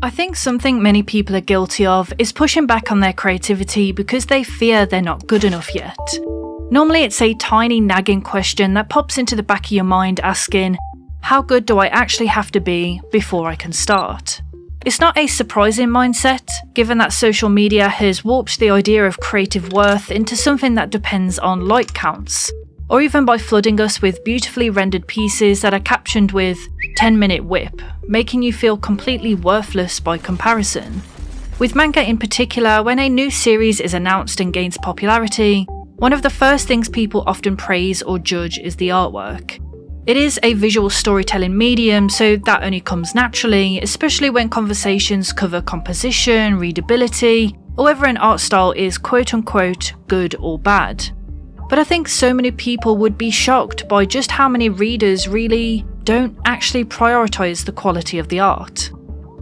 I think something many people are guilty of is pushing back on their creativity because they fear they're not good enough yet. Normally it's a tiny nagging question that pops into the back of your mind asking, how good do I actually have to be before I can start? It's not a surprising mindset, given that social media has warped the idea of creative worth into something that depends on like counts, or even by flooding us with beautifully rendered pieces that are captioned with 10-minute whip, making you feel completely worthless by comparison. With manga in particular, when a new series is announced and gains popularity, one of the first things people often praise or judge is the artwork. It is a visual storytelling medium, so that only comes naturally, especially when conversations cover composition, readability, or whether an art style is quote-unquote good or bad. But I think so many people would be shocked by just how many readers really don't actually prioritise the quality of the art.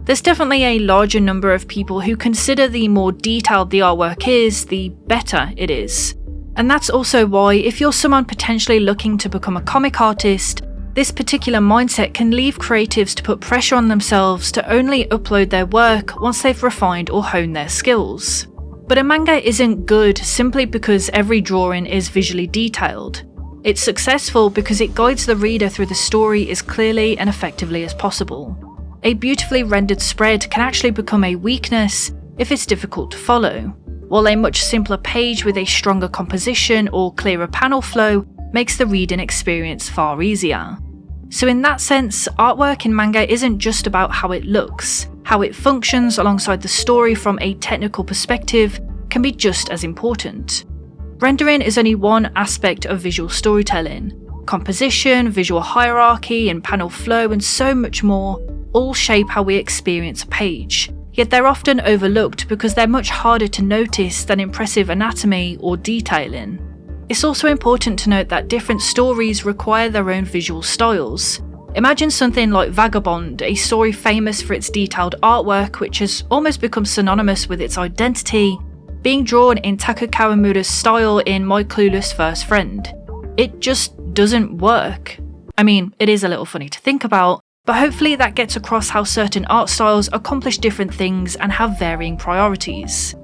There's definitely a larger number of people who consider the more detailed the artwork is, the better it is. And that's also why, if you're someone potentially looking to become a comic artist, this particular mindset can leave creatives to put pressure on themselves to only upload their work once they've refined or honed their skills. But a manga isn't good simply because every drawing is visually detailed. It's successful because it guides the reader through the story as clearly and effectively as possible. A beautifully rendered spread can actually become a weakness if it's difficult to follow, while a much simpler page with a stronger composition or clearer panel flow makes the reading experience far easier. So in that sense, artwork in manga isn't just about how it looks. How it functions alongside the story from a technical perspective can be just as important. Rendering is only one aspect of visual storytelling. Composition, visual hierarchy, and panel flow and so much more all shape how we experience a page. Yet they're often overlooked because they're much harder to notice than impressive anatomy or detailing. It's also important to note that different stories require their own visual styles. Imagine something like Vagabond, a story famous for its detailed artwork which has almost become synonymous with its identity, being drawn in Taku Kawamura's style in My Clueless First Friend. It just doesn't work. I mean, it is a little funny to think about, but hopefully that gets across how certain art styles accomplish different things and have varying priorities.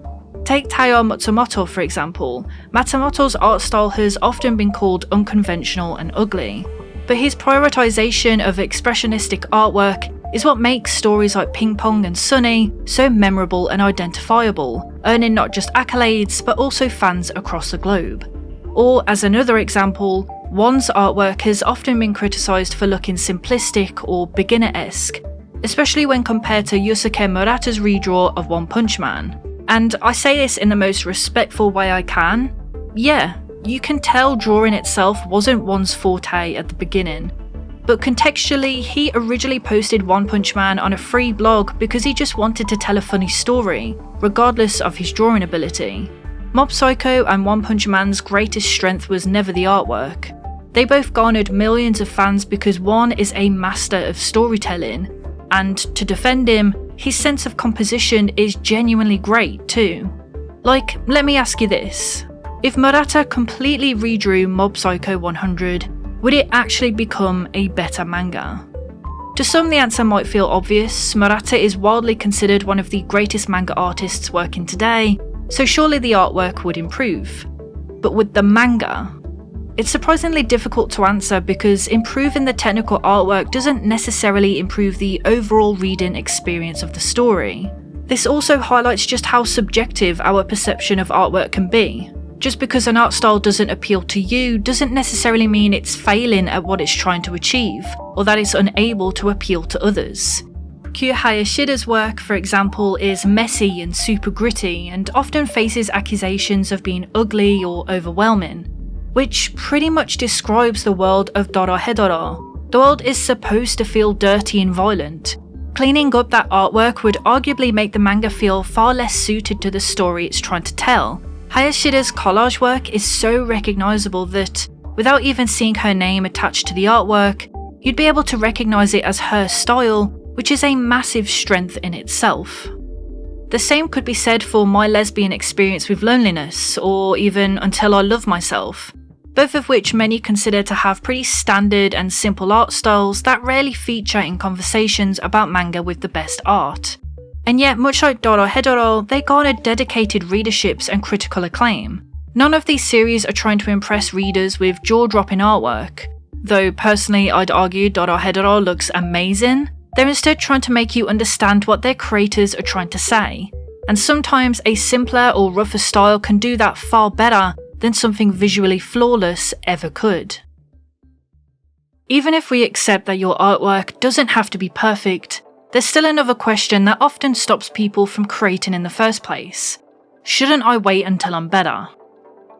Take Taiyo Matsumoto for example. Matsumoto's art style has often been called unconventional and ugly, but his prioritization of expressionistic artwork is what makes stories like Ping Pong and Sunny so memorable and identifiable, earning not just accolades but also fans across the globe. Or as another example, One's artwork has often been criticised for looking simplistic or beginner-esque, especially when compared to Yusuke Murata's redraw of One Punch Man. And I say this in the most respectful way I can. Yeah, you can tell drawing itself wasn't One's forte at the beginning, but contextually, he originally posted One Punch Man on a free blog because he just wanted to tell a funny story, regardless of his drawing ability. Mob Psycho and One Punch Man's greatest strength was never the artwork. They both garnered millions of fans because one is a master of storytelling, and to defend him, his sense of composition is genuinely great too. Like, let me ask you this. If Murata completely redrew Mob Psycho 100, would it actually become a better manga? To some the answer might feel obvious. Murata is widely considered one of the greatest manga artists working today, so surely the artwork would improve. But would the manga? It's surprisingly difficult to answer because improving the technical artwork doesn't necessarily improve the overall reading experience of the story. This also highlights just how subjective our perception of artwork can be. Just because an art style doesn't appeal to you doesn't necessarily mean it's failing at what it's trying to achieve, or that it's unable to appeal to others. Kyu Hayashida's work, for example, is messy and super gritty and often faces accusations of being ugly or overwhelming, which pretty much describes the world of Dorohedoro. The world is supposed to feel dirty and violent. Cleaning up that artwork would arguably make the manga feel far less suited to the story it's trying to tell. Hayashida's collage work is so recognisable that, without even seeing her name attached to the artwork, you'd be able to recognise it as her style, which is a massive strength in itself. The same could be said for My Lesbian Experience with Loneliness, or even Until I Love Myself, both of which many consider to have pretty standard and simple art styles that rarely feature in conversations about manga with the best art. And yet, much like Dorohedoro, they garnered dedicated readerships and critical acclaim. None of these series are trying to impress readers with jaw-dropping artwork. Though personally I'd argue Dorohedoro looks amazing, they're instead trying to make you understand what their creators are trying to say. And sometimes a simpler or rougher style can do that far better than something visually flawless ever could. Even if we accept that your artwork doesn't have to be perfect, there's still another question that often stops people from creating in the first place. Shouldn't I wait until I'm better?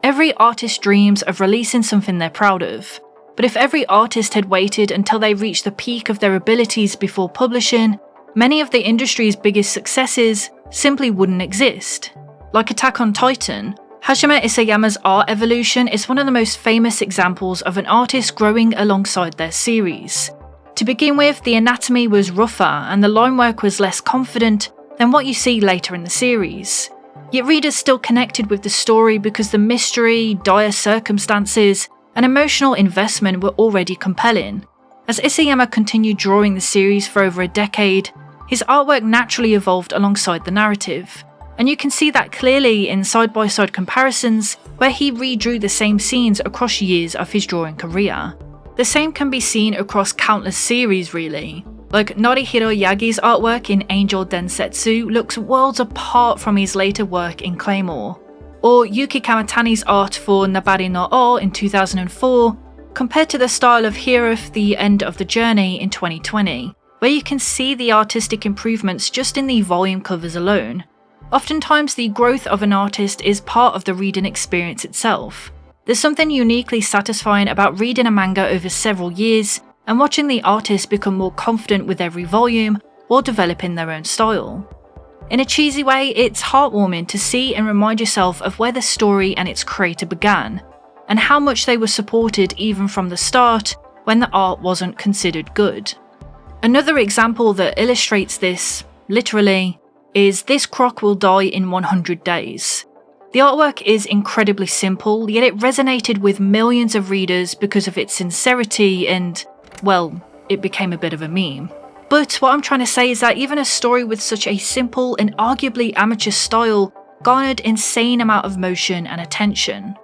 Every artist dreams of releasing something they're proud of, but if every artist had waited until they reached the peak of their abilities before publishing, many of the industry's biggest successes simply wouldn't exist. Like Attack on Titan, Hajime Isayama's art evolution is one of the most famous examples of an artist growing alongside their series. To begin with, the anatomy was rougher and the line work was less confident than what you see later in the series. Yet readers still connected with the story because the mystery, dire circumstances, and emotional investment were already compelling. As Isayama continued drawing the series for over a decade, his artwork naturally evolved alongside the narrative, and you can see that clearly in side-by-side comparisons where he redrew the same scenes across years of his drawing career. The same can be seen across countless series really. Like Norihiro Yagi's artwork in Angel Densetsu looks worlds apart from his later work in Claymore, or Yuki Kamatani's art for Nabari no O in 2004 compared to the style of Hiruf The End of the Journey in 2020, where you can see the artistic improvements just in the volume covers alone. Oftentimes the growth of an artist is part of the reading experience itself. There's something uniquely satisfying about reading a manga over several years and watching the artist become more confident with every volume while developing their own style. In a cheesy way, it's heartwarming to see and remind yourself of where the story and its creator began, and how much they were supported even from the start when the art wasn't considered good. Another example that illustrates this, literally, is This Croc Will Die in 100 Days. The artwork is incredibly simple, yet it resonated with millions of readers because of its sincerity and, well, it became a bit of a meme. But what I'm trying to say is that even a story with such a simple and arguably amateur style garnered insane amount of motion and attention.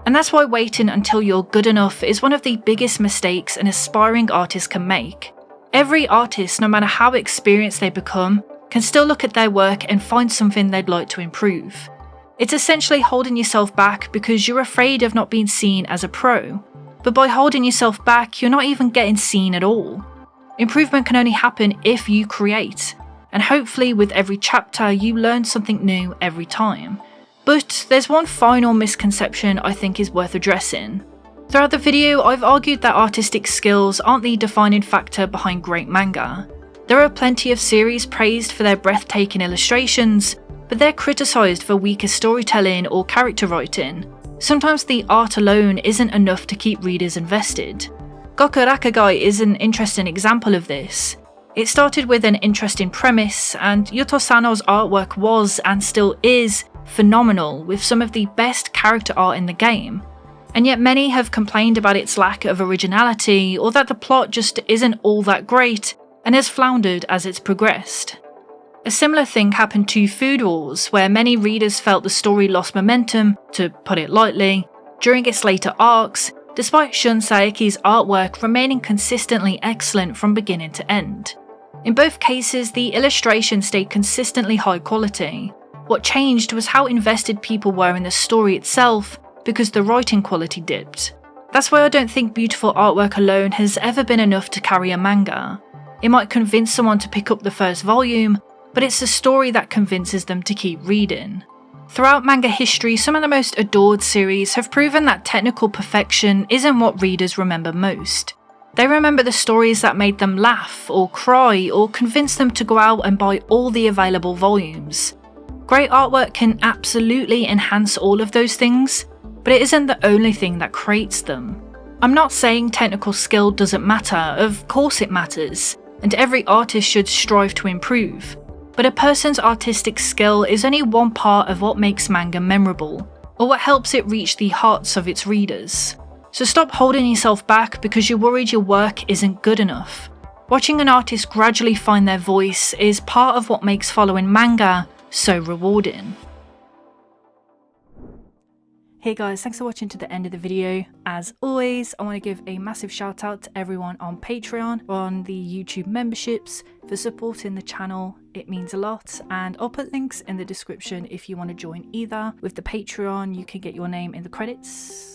And that's why waiting until you're good enough is one of the biggest mistakes an aspiring artist can make. Every artist, no matter how experienced they become, can still look at their work and find something they'd like to improve. It's essentially holding yourself back because you're afraid of not being seen as a pro. But by holding yourself back, you're not even getting seen at all. Improvement can only happen if you create, and hopefully with every chapter you learn something new every time. But there's one final misconception I think is worth addressing. Throughout the video, I've argued that artistic skills aren't the defining factor behind great manga. There are plenty of series praised for their breathtaking illustrations, but they're criticised for weaker storytelling or character writing. Sometimes the art alone isn't enough to keep readers invested. Goku Rakagai is an interesting example of this. It started with an interesting premise, and Yuto Sano's artwork was, and still is, phenomenal, with some of the best character art in the game. And yet many have complained about its lack of originality, or that the plot just isn't all that great, and has floundered as it's progressed. A similar thing happened to Food Wars, where many readers felt the story lost momentum, to put it lightly, during its later arcs, despite Shun Saeki's artwork remaining consistently excellent from beginning to end. In both cases, the illustration stayed consistently high quality. What changed was how invested people were in the story itself, because the writing quality dipped. That's why I don't think beautiful artwork alone has ever been enough to carry a manga. It might convince someone to pick up the first volume, but it's the story that convinces them to keep reading. Throughout manga history, some of the most adored series have proven that technical perfection isn't what readers remember most. They remember the stories that made them laugh, or cry, or convince them to go out and buy all the available volumes. Great artwork can absolutely enhance all of those things, but it isn't the only thing that creates them. I'm not saying technical skill doesn't matter, of course it matters, and every artist should strive to improve. But a person's artistic skill is only one part of what makes manga memorable, or what helps it reach the hearts of its readers. So stop holding yourself back because you're worried your work isn't good enough. Watching an artist gradually find their voice is part of what makes following manga so rewarding. Hey guys, thanks for watching to the end of the video. As always, I want to give a massive shout out to everyone on Patreon, on the YouTube memberships, for supporting the channel. It means a lot, and I'll put links in the description if you want to join either. With the Patreon, you can get your name in the credits.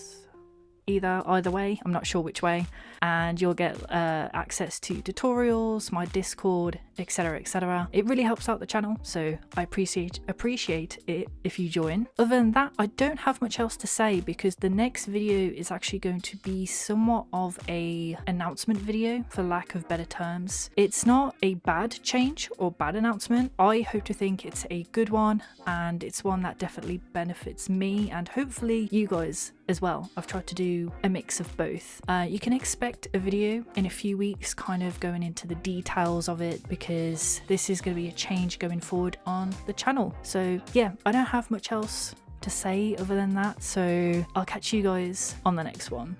Either way, I'm not sure which way, and you'll get access to tutorials, my Discord, etc, etc. It really helps out the channel, so I appreciate it if you join. Other than that, I don't have much else to say because the next video is actually going to be somewhat of a announcement video, for lack of better terms. It's not a bad change or bad announcement. I hope to think it's a good one, and it's one that definitely benefits me and hopefully you guys as well. I've tried to do a mix of both. You can expect a video in a few weeks kind of going into the details of it, because this is going to be a change going forward on the channel. So yeah, I don't have much else to say other than that, so I'll catch you guys on the next one.